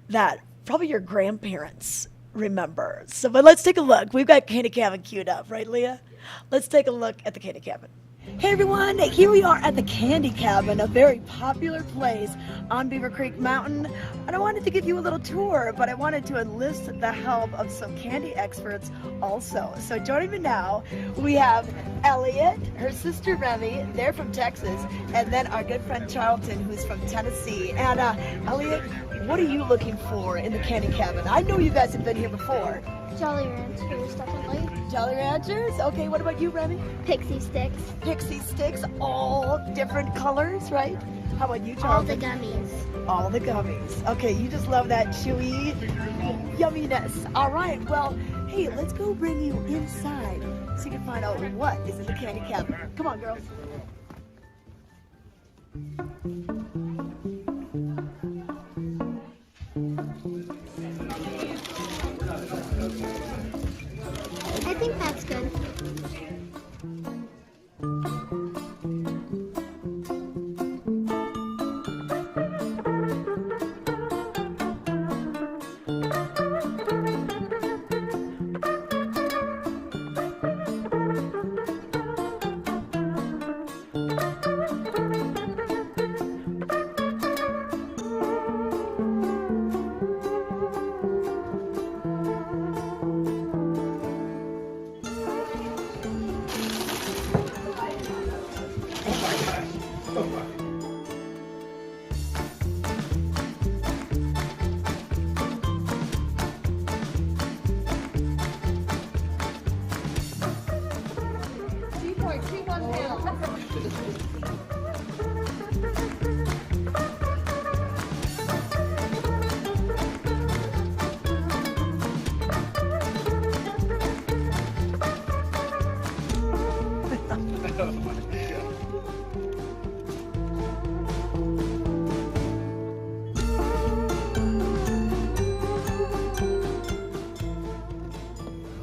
that probably your grandparents remember. So, but let's take a look. We've got Candy Cabin queued up, right, Leah? Let's take a look at the Candy Cabin. Hey everyone, here we are at the Candy Cabin, a very popular place on Beaver Creek Mountain. And I wanted to give you a little tour, but I wanted to enlist the help of some candy experts also. So joining me now, we have Elliot, her sister Remy, they're from Texas, and then our good friend Charlton, who's from Tennessee. And Elliot, what are you looking for in the Candy Cabin? I know you guys have been here before. Jolly Ranchers, definitely. Jolly Ranchers? Okay, what about you, Remy? Pixie Sticks. Pixie Sticks, all different colors, right? How about you, Charles? All the gummies. All the gummies. Okay, you just love that chewy yumminess. All right, well, hey, let's go bring you inside so you can find out what is in the Candy Cabin. Come on, girls. I think that's good.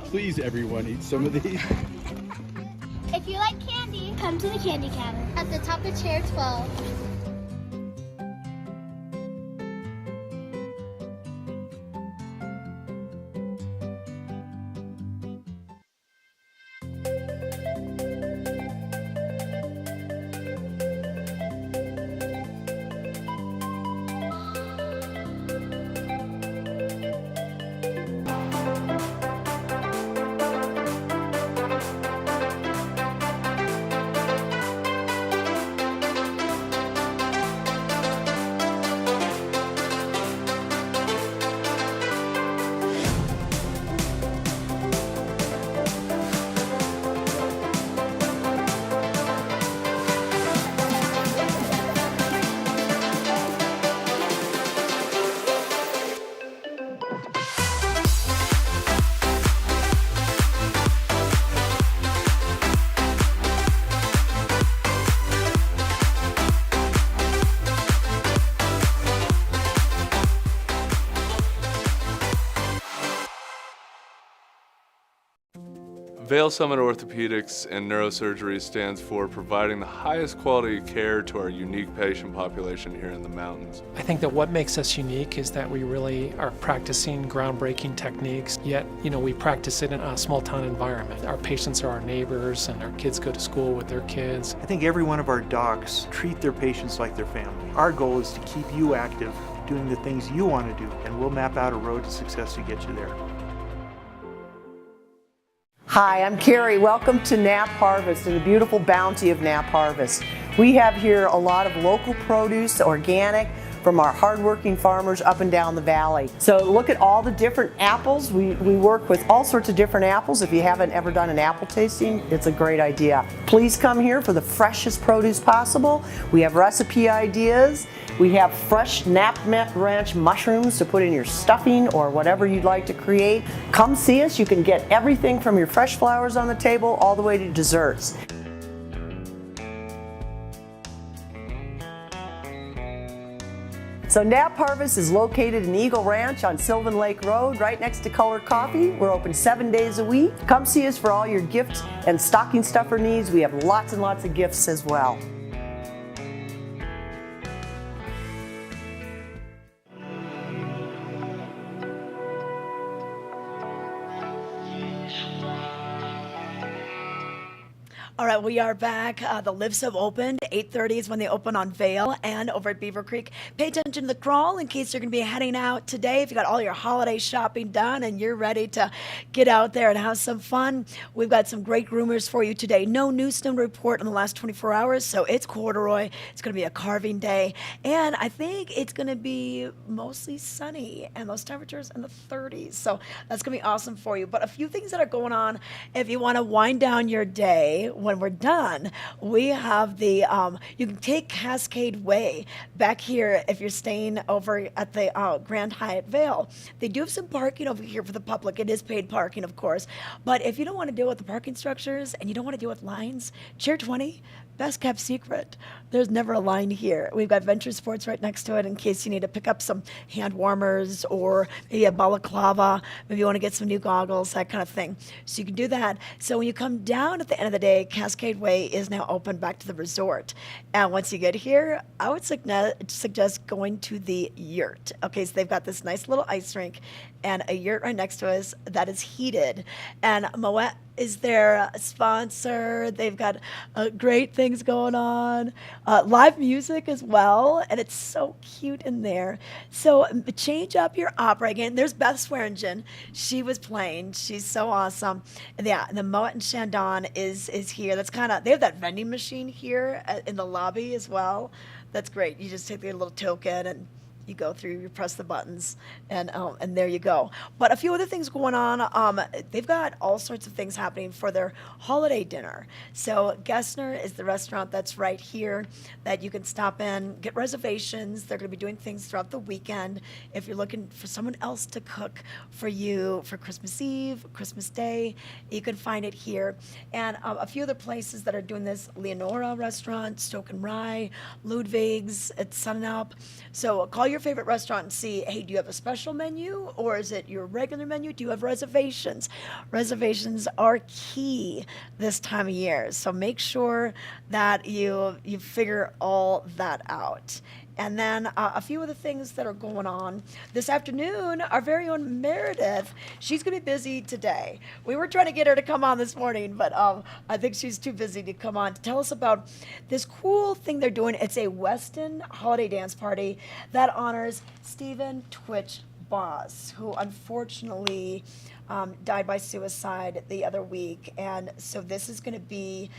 Please, everyone, eat some of these. If you like candy, come to the candy counter at the top of chair 12. Vail Summit Orthopedics and Neurosurgery stands for providing the highest quality care to our unique patient population here in the mountains. I think that what makes us unique is that we really are practicing groundbreaking techniques, yet, we practice it in a small town environment. Our patients are our neighbors and our kids go to school with their kids. I think every one of our docs treat their patients like their family. Our goal is to keep you active, doing the things you want to do, and we'll map out a road to success to get you there. Hi, I'm Carrie. Welcome to Knapp Harvest and the beautiful bounty of Knapp Harvest. We have here a lot of local produce, organic, from our hardworking farmers up and down the valley. So look at all the different apples. We work with all sorts of different apples. If you haven't ever done an apple tasting, it's a great idea. Please come here for the freshest produce possible. We have recipe ideas. We have fresh Knapp Ranch mushrooms to put in your stuffing or whatever you'd like to create. Come see us. You can get everything from your fresh flowers on the table all the way to desserts. So Knapp Harvest is located in Eagle Ranch on Sylvan Lake Road, right next to Color Coffee. We're open 7 days a week. Come see us for all your gift and stocking stuffer needs. We have lots and lots of gifts as well. All right, we are back. The lifts have opened. 8:30 is when they open on Vail and over at Beaver Creek. Pay attention to the crawl in case you're going to be heading out today. If you got all your holiday shopping done and you're ready to get out there and have some fun, we've got some great groomers for you today. No new snow report in the last 24 hours, so it's corduroy. It's going to be a carving day, and I think it's going to be mostly sunny and those temperatures in the 30s. So that's going to be awesome for you. But a few things that are going on if you want to wind down your day. When we're done, we have the, you can take Cascade Way back here if you're staying over at the Grand Hyatt Vail. They do have some parking over here for the public. It is paid parking, of course. But if you don't want to deal with the parking structures and you don't want to deal with lines, Chair 20, best kept secret. There's never a line here. We've got Venture Sports right next to it in case you need to pick up some hand warmers or maybe a balaclava, maybe you want to get some new goggles, that kind of thing. So you can do that. So when you come down at the end of the day, Cascade Way is now open back to the resort. And once you get here, I would suggest going to the yurt. Okay, so they've got this nice little ice rink and a yurt right next to us that is heated. And Moet is their sponsor. They've got great things going on, live music as well, and it's so cute in there. So change up your opera again. There's Beth Swearingen. She was playing. She's so awesome. And yeah, and the Moet and Chandon is here. That's kind of, they have that vending machine here in the lobby as well. That's great. You just take the little token and you go through, you press the buttons, and there you go. But a few other things going on. They've got all sorts of things happening for their holiday dinner. So Gessner is the restaurant that's right here that you can stop in, get reservations. They're going to be doing things throughout the weekend. If you're looking for someone else to cook for you for Christmas Eve, Christmas Day, you can find it here. And a few other places that are doing this: Leonora Restaurant, Stoke and Rye, Ludwig's at Sunup. So call your your favorite restaurant and see, hey, do you have a special menu or is it your regular menu? Do you have reservations? Reservations are key this time of year. So make sure that you figure all that out. And then a few of the things that are going on this afternoon, our very own Meredith, she's going to be busy today. We were trying to get her to come on this morning, but I think she's too busy to come on to tell us about this cool thing they're doing. It's a Weston holiday dance party that honors Stephen Twitch Boss, who unfortunately died by suicide the other week. And so this is going to be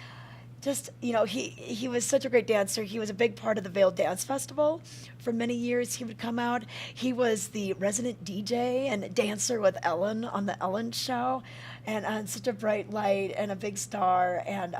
just, he was such a great dancer. He was a big part of the Vail Dance Festival. For many years, he would come out. He was the resident DJ and dancer with Ellen on the Ellen Show, and such a bright light and a big star. And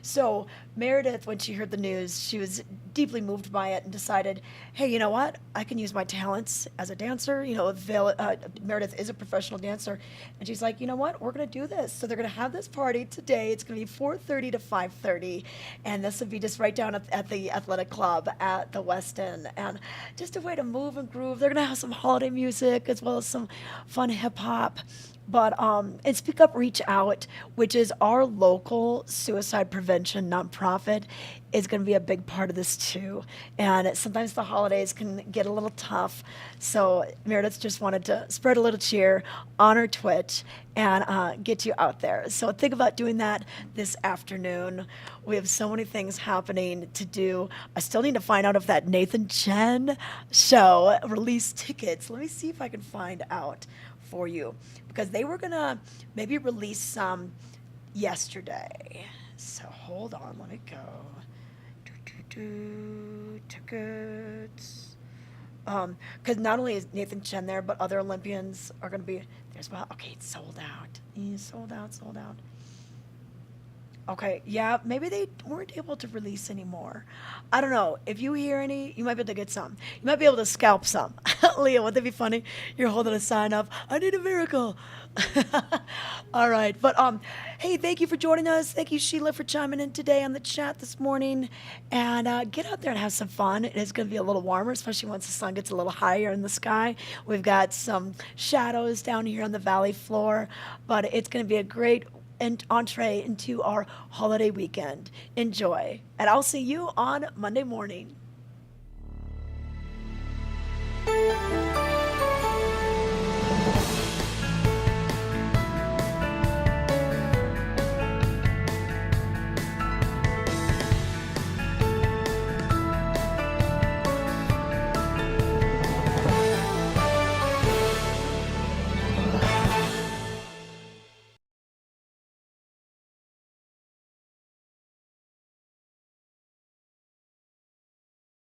so Meredith, when she heard the news, she was deeply moved by it and decided, hey, you know what? I can use my talents as a dancer. Meredith is a professional dancer. And she's like, you know what? We're going to do this. So they're going to have this party today. It's going to be 4:30 to 5:30. And this will be just right down at the athletic club at the Weston. And just a way to move and groove. They're going to have some holiday music as well as some fun hip hop. But and Speak Up, Reach Out, which is our local suicide prevention nonprofit, is going to be a big part of this too. And sometimes the holidays can get a little tough. So Meredith just wanted to spread a little cheer, honor Twitch, and get you out there. So think about doing that this afternoon. We have so many things happening to do. I still need to find out if that Nathan Chen show released tickets. Let me see if I can find out for you, because they were gonna maybe release some yesterday. So hold on, let me go. Tickets. Because not only is Nathan Chen there, but other Olympians are gonna be there as well. Okay, it's sold out. Sold out. Okay, yeah, maybe they weren't able to release any more. I don't know. If you hear any, you might be able to get some. You might be able to scalp some. Leah, wouldn't that be funny? You're holding a sign up, I need a miracle. All right, but hey, thank you for joining us. Thank you, Sheila, for chiming in today on the chat this morning. And get out there and have some fun. It is going to be a little warmer, especially once the sun gets a little higher in the sky. We've got some shadows down here on the valley floor, but it's going to be a great entree into our holiday weekend. Enjoy. And I'll see you on Monday morning.